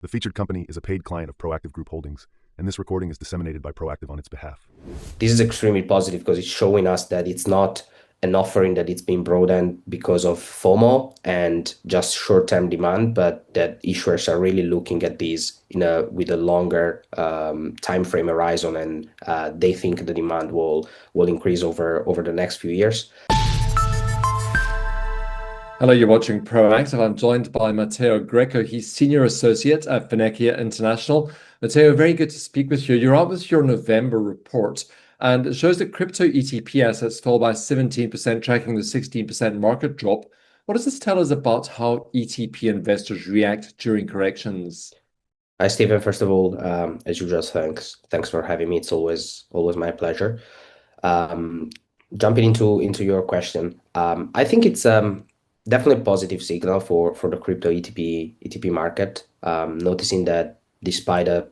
The featured company is a paid client of Proactive Group Holdings, and this recording is disseminated by Proactive on its behalf. This is extremely positive because it's showing us that it's not an offering that it's been broadened because of FOMO and just short-term demand, but that issuers are really looking at these with a longer time frame horizon, and they think the demand will increase over the next few years. Hello, you're watching Proactive. I'm joined by Matteo Greco. He's Senior Associate at Finecchia International. Matteo, very good to speak with you. You're out with your November report, and it shows that crypto ETP assets fell by 17%, tracking the 16% market drop. What does this tell us about how ETP investors react during corrections? Hi, Stephen. First of all, as usual, thanks for having me. It's always my pleasure. Um, Jumping into your question, I think it's definitely a positive signal for the crypto ETP market. Noticing that despite a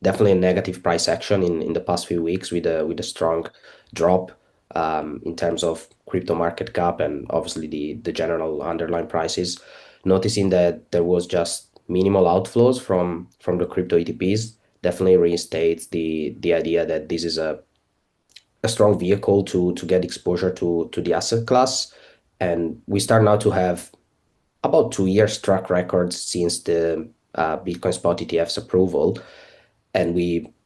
definitely a negative price action in the past few weeks with a strong drop in terms of crypto market cap and obviously the general underlying prices, noticing that there was just minimal outflows from the crypto ETPs definitely reinstates the idea that this is a strong vehicle to get exposure to the asset class. And we start now to have about 2 years track records since the Bitcoin spot ETF's approval. And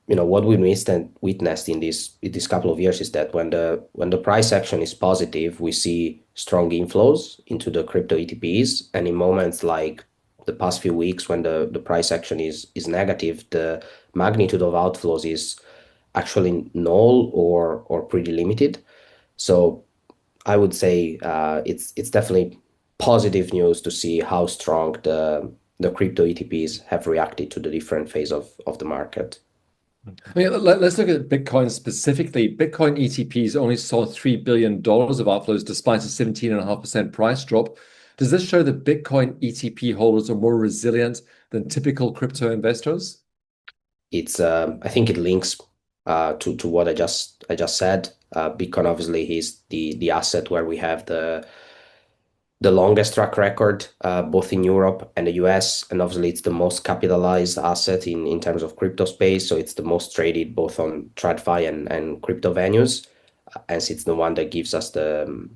what we witnessed in this couple of years is that when the price action is positive, we see strong inflows into the crypto ETPs. And in moments like the past few weeks when the price action is negative, the magnitude of outflows is actually null or pretty limited. So I would say it's definitely positive news to see how strong the crypto ETPs have reacted to the different phase of the market. I mean, let's look at Bitcoin specifically. Bitcoin ETPs only saw $3 billion of outflows despite a 17.5% price drop. Does this show that Bitcoin ETP holders are more resilient than typical crypto investors? I think it links to what I just said. Bitcoin obviously is the asset where we have the longest track record, both in Europe and the US. And obviously, it's the most capitalized asset in terms of crypto space. So it's the most traded both on TradFi and crypto venues. As it's the one that gives us the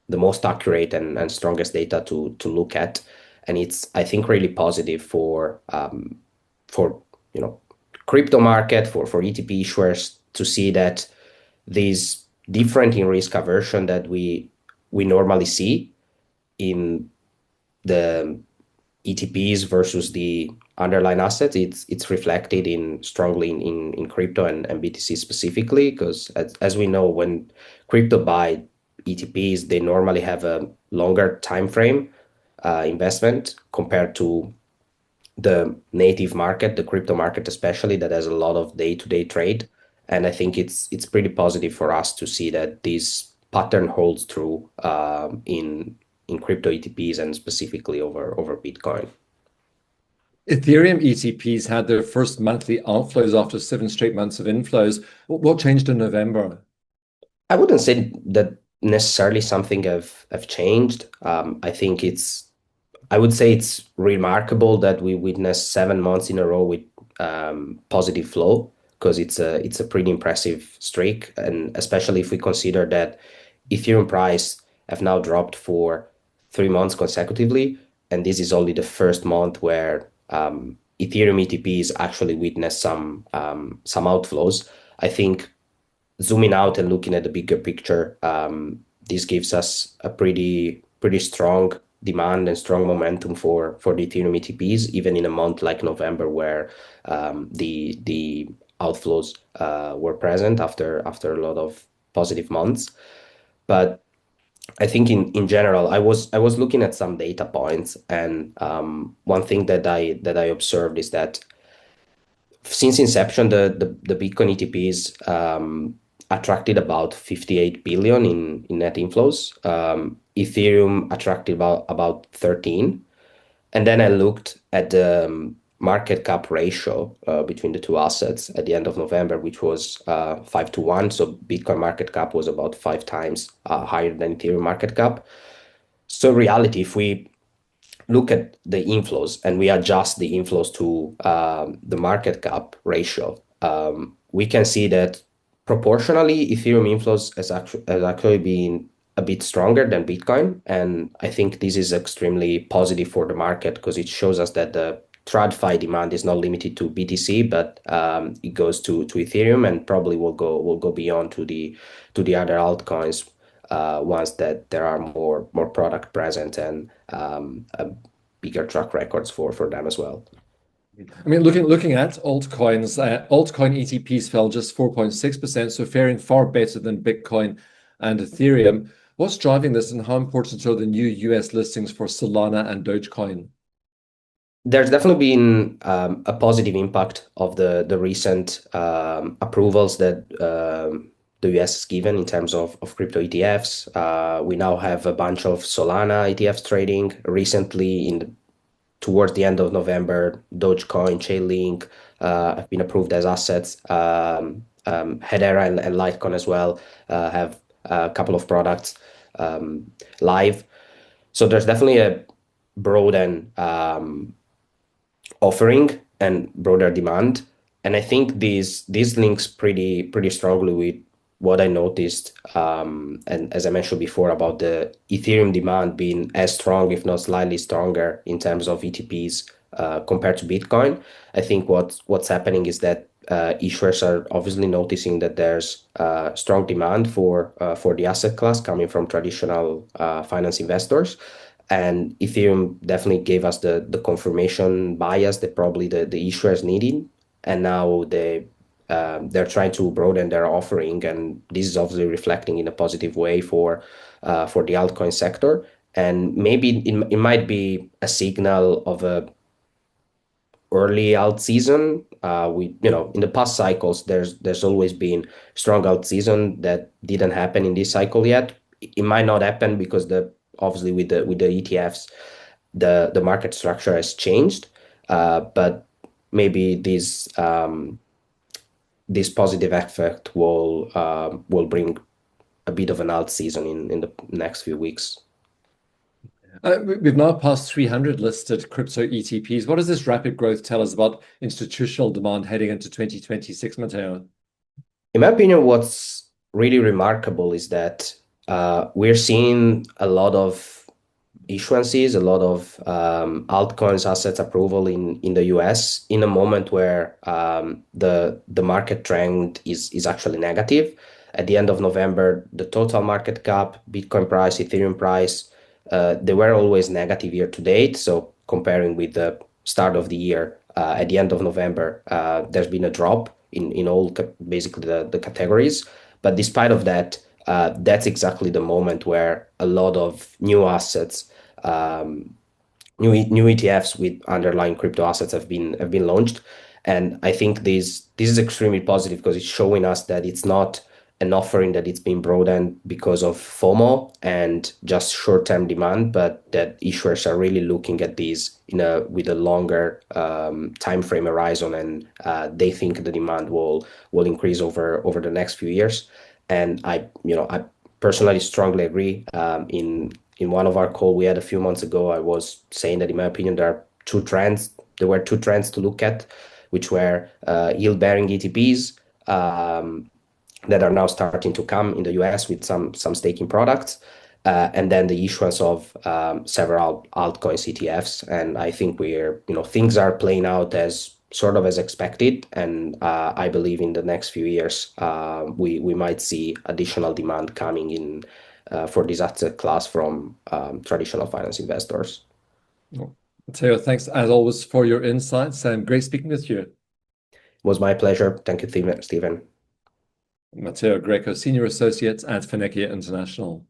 most accurate and strongest data to look at. And it's, I think, really positive for crypto market, for ETP issuers to see that these different in risk aversion that we normally see in the ETPs versus the underlying assets, it's reflected strongly in crypto and BTC specifically, because as we know, when crypto buy ETPs, they normally have a longer time frame investment compared to the native market, the crypto market especially, that has a lot of day-to-day trade. And I think it's pretty positive for us to see that this pattern holds true in crypto ETPs and specifically over Bitcoin. Ethereum ETPs had their first monthly outflows after 7 straight months of inflows. What changed in November? I wouldn't say that necessarily something have changed. I would say it's remarkable that we witnessed 7 months in a row with positive flow, because it's a pretty impressive streak, and especially if we consider that Ethereum price have now dropped for 3 months consecutively, and this is only the first month where Ethereum ETPs actually witnessed some outflows. I think zooming out and looking at the bigger picture, this gives us a pretty strong demand and strong momentum for the Ethereum ETPs, even in a month like November, where the outflows were present after a lot of positive months. But I think in general, I was looking at some data points, and one thing that I observed is that since inception, the Bitcoin ETPs attracted about 58 billion in net inflows. Ethereum attracted about 13. And then I looked at the market cap ratio between the two assets at the end of November, which was 5 to 1. So Bitcoin market cap was about 5 times higher than Ethereum market cap. So in reality, if we look at the inflows and we adjust the inflows to the market cap ratio, we can see that proportionally Ethereum inflows has actually been a bit stronger than Bitcoin. And I think this is extremely positive for the market because it shows us that the TradFi demand is not limited to BTC, but it goes to Ethereum and probably will go beyond to the other altcoins once that there are more product present and bigger track records for them as well. I mean, looking at altcoins, altcoin ETPs fell just 4.6%, so faring far better than Bitcoin and Ethereum. What's driving this, and how important are the new US listings for Solana and Dogecoin? There's definitely been a positive impact of the recent approvals that the US has given in terms of crypto ETFs. We now have a bunch of Solana ETFs trading. Recently, towards the end of November, Dogecoin, Chainlink have been approved as assets. Hedera and Litecoin as well have a couple of products live. So there's definitely a broadened offering and broader demand. And I think this links pretty strongly with what I noticed, and as I mentioned before about the Ethereum demand being as strong, if not slightly stronger, in terms of ETPs compared to Bitcoin. I think what's happening is that issuers are obviously noticing that there's strong demand for the asset class coming from traditional finance investors. And Ethereum definitely gave us the confirmation bias that probably the issuers needed. And now they're trying to broaden their offering, and this is obviously reflecting in a positive way for the altcoin sector. And maybe it might be a signal of a early alt season. In the past cycles, there's always been strong alt season that didn't happen in this cycle yet. It might not happen because obviously with the ETFs, the market structure has changed. But maybe this positive effect will bring a bit of an alt season in the next few weeks. We've now passed 300 listed crypto ETPs. What does this rapid growth tell us about institutional demand heading into 2026, Matteo? In my opinion, what's really remarkable is that we're seeing a lot of issuances, a lot of altcoins assets approval in the US in a moment where the market trend is actually negative. At the end of November, the total market cap, Bitcoin price, Ethereum price, they were always negative year to date. So comparing with the start of the year, at the end of November, there's been a drop in all basically the categories. But despite of that, that's exactly the moment where a lot of new assets, new ETFs with underlying crypto assets have been launched. And I think this is extremely positive because it's showing us that it's not an offering that it's been broadened because of FOMO and just short-term demand, but that issuers are really looking at these with a longer time frame horizon, and they think the demand will increase over the next few years. And I personally strongly agree. In one of our call we had a few months ago, I was saying that in my opinion there were two trends to look at, which were yield-bearing ETPs that are now starting to come in the US with some staking products, and then the issuance of several altcoins ETFs. And I think things are playing out as sort of as expected, and I believe in the next few years we might see additional demand coming in for this asset class from traditional finance investors. Well, Matteo, thanks as always for your insights, and great speaking with you. It was my pleasure. Thank you, Stephen. Matteo Greco, Senior Associate at Fenechia International.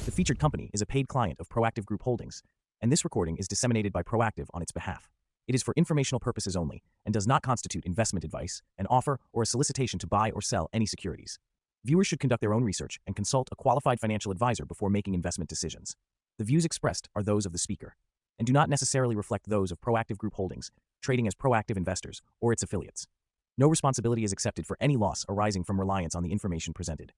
The featured company is a paid client of Proactive Group Holdings, and this recording is disseminated by Proactive on its behalf. It is for informational purposes only and does not constitute investment advice, an offer, or a solicitation to buy or sell any securities. Viewers should conduct their own research and consult a qualified financial advisor before making investment decisions. The views expressed are those of the speaker and do not necessarily reflect those of Proactive Group Holdings, trading as Proactive Investors, or its affiliates. No responsibility is accepted for any loss arising from reliance on the information presented.